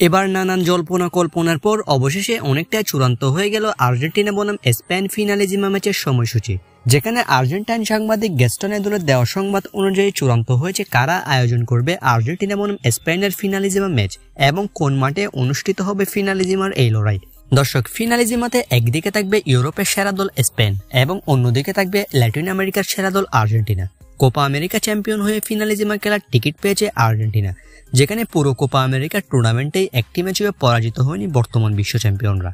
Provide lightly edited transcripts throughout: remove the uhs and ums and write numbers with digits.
এবার নানান জল্পনা কল্পনার পর অবশেষে অনেকটাই চূড়ান্ত হয়ে গেল আর্জেন্টিনা বনাম স্পেন ফিনালিজিমা ম্যাচের সময়সূচি, যেখানে আর্জেন্টাইন সাংবাদিক গ্যাস্টন এদুলের দেওয়া সংবাদ অনুযায়ী চূড়ান্ত হয়েছে কারা আয়োজন করবে আর্জেন্টিনা বনাম স্পেনের ফিনালিজিমা ম্যাচ এবং কোন মাঠে অনুষ্ঠিত হবে ফিনালিজিমার এই লড়াই। দর্শক, ফিনালিজিমাতে একদিকে থাকবে ইউরোপের সেরা দল স্পেন এবং অন্যদিকে থাকবে ল্যাটিন আমেরিকার সেরা দল আর্জেন্টিনা। কোপা আমেরিকা চ্যাম্পিয়ন হয়ে ফিনালিজিমা খেলার টিকিট পেয়েছে আর্জেন্টিনা, যেখানে পুরো কোপা আমেরিকার টুর্নামেন্টেই একটি ম্যাচেও পরাজিত হয়নি বর্তমান বিশ্ব চ্যাম্পিয়নরা।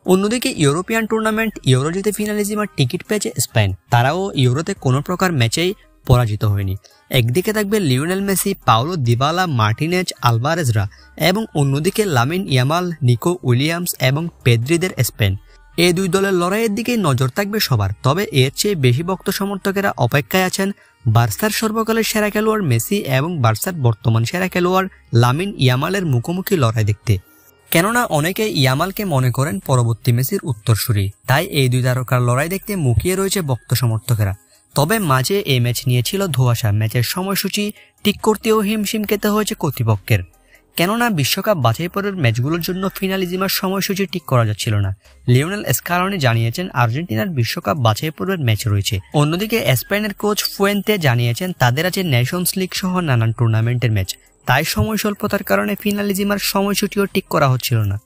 অন্যদিকে ইউরোপিয়ান টুর্নামেন্ট ইউরো জিতে ফিনালিজিমার টিকিট পেয়েছে স্পেন, তারাও ইউরোতে কোনো প্রকার ম্যাচেই পরাজিত হয়নি। একদিকে থাকবে Lionel Messi, Paulo Dybala, Martinez, আলভারেজরা এবং অন্যদিকে লামিন ইয়ামাল, নিকো উইলিয়ামস এবং পেদ্রিদের স্পেন। এই দুই দলের লড়াইয়ের দিকে নজর থাকবে সবার। তবে এর চেয়ে বেশি ভক্ত সমর্থকেরা অপেক্ষায় আছেন বার্সার সর্বকালের সেরা খেলোয়াড় মেসি এবং বার্সার বর্তমান সেরা খেলোয়াড় লামিন ইয়ামালের মুখোমুখি লড়াই দেখতে। কেননা অনেকে ইয়ামালকে মনে করেন পরবর্তী মেসির উত্তরসূরি, তাই এই দুই তারকার লড়াই দেখতে মুখিয়ে রয়েছে ভক্ত সমর্থকেরা। তবে মাঝে এই ম্যাচ নিয়েছিল ধোঁয়াশা, ম্যাচের সময়সূচি ঠিক করতেও হিমশিম খেতে হয়েছে কর্তৃপক্ষের। কেননা বিশ্বকাপ বাছাই পরের ম্যাচগুলোর জন্য ফিনালিজিমার সময়সূচি ঠিক করা যাচ্ছিল না। লিওনেল স্কালোনি জানিয়েছেন আর্জেন্টিনার বিশ্বকাপ বাছাই পর্বের ম্যাচ রয়েছে। অন্যদিকে স্পেনের কোচ ফুয়েন্তে জানিয়েছেন তাদের আছে নেশনস লিগ সহ নানান টুর্নামেন্টের ম্যাচ, তাই সময় স্বল্পতার কারণে ফিনালিজিমার সময়সূচিও ঠিক করা হচ্ছিল না।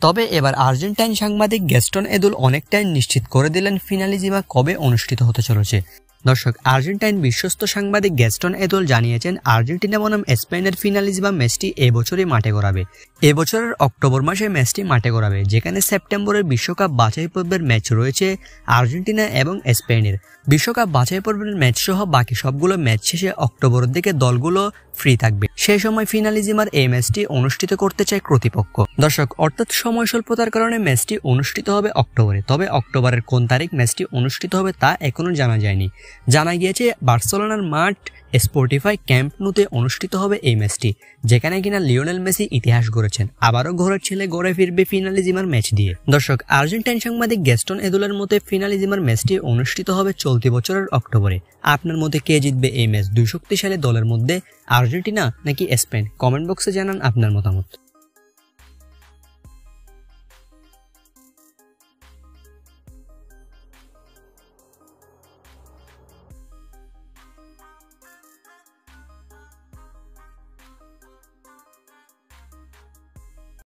তবে এবার আর্জেন্টাইন সাংবাদিক গ্যাস্টন এদুল অনেকটাই নিশ্চিত করে দিলেন ফিনালিজিমা কবে অনুষ্ঠিত হতে চলেছে। দর্শক, আর্জেন্টাইন বিশ্বস্ত সাংবাদিক গ্যাস্টন এদুল জানিয়েছেন আর্জেন্টিনা বনাম স্পেনের ফিনালিজিমা ম্যাচটি এবছরই মাঠে গড়াবে। এবছরের অক্টোবর মাসে ম্যাচটি মাঠে গড়াবে, যেখানে সেপ্টেম্বরের বিশ্বকাপ বাছাই পর্বের ম্যাচ রয়েছে আর্জেন্টিনা এবং স্পেনের। বিশ্বকাপ বাছাই পর্বের ম্যাচ সহ বাকি সবগুলো ম্যাচ শেষে অক্টোবরের দিকে দলগুলো ফ্রি থাকবে। সেই সময় ফিনালিজিমার এই ম্যাচটি অনুষ্ঠিত করতে চায় কর্তৃপক্ষ। দর্শক, অর্থাৎ সময় স্বল্পতার কারণে ম্যাচটি অনুষ্ঠিত হবে অক্টোবরে। তবে অক্টোবরের কোন তারিখ ম্যাচটি অনুষ্ঠিত হবে তা এখনো জানা যায়নি। জানা গিয়েছে বার্সেলোনার মাঠ স্পটিফাই ক্যাম্প নুতে অনুষ্ঠিত হবে এই ম্যাচটি, যেখানে কিনা লিওনেল মেসি ইতিহাস গড়েছেন। আবারও ঘরের ছেলে গড়ে ফিরবে ফিনালিজিমার ম্যাচ দিয়ে। দর্শক, আর্জেন্টাইন সাংবাদিক গ্যাস্টন এদুলের মতে ফিনালিজিমার ম্যাচটি অনুষ্ঠিত হবে চলতি বছরের অক্টোবরে। আপনার মতে কে জিতবে এই ম্যাচ? দুই শক্তিশালী দলের মধ্যে আর্জেন্টিনা নাকি স্পেন? কমেন্ট বক্সে জানান আপনার মতামত।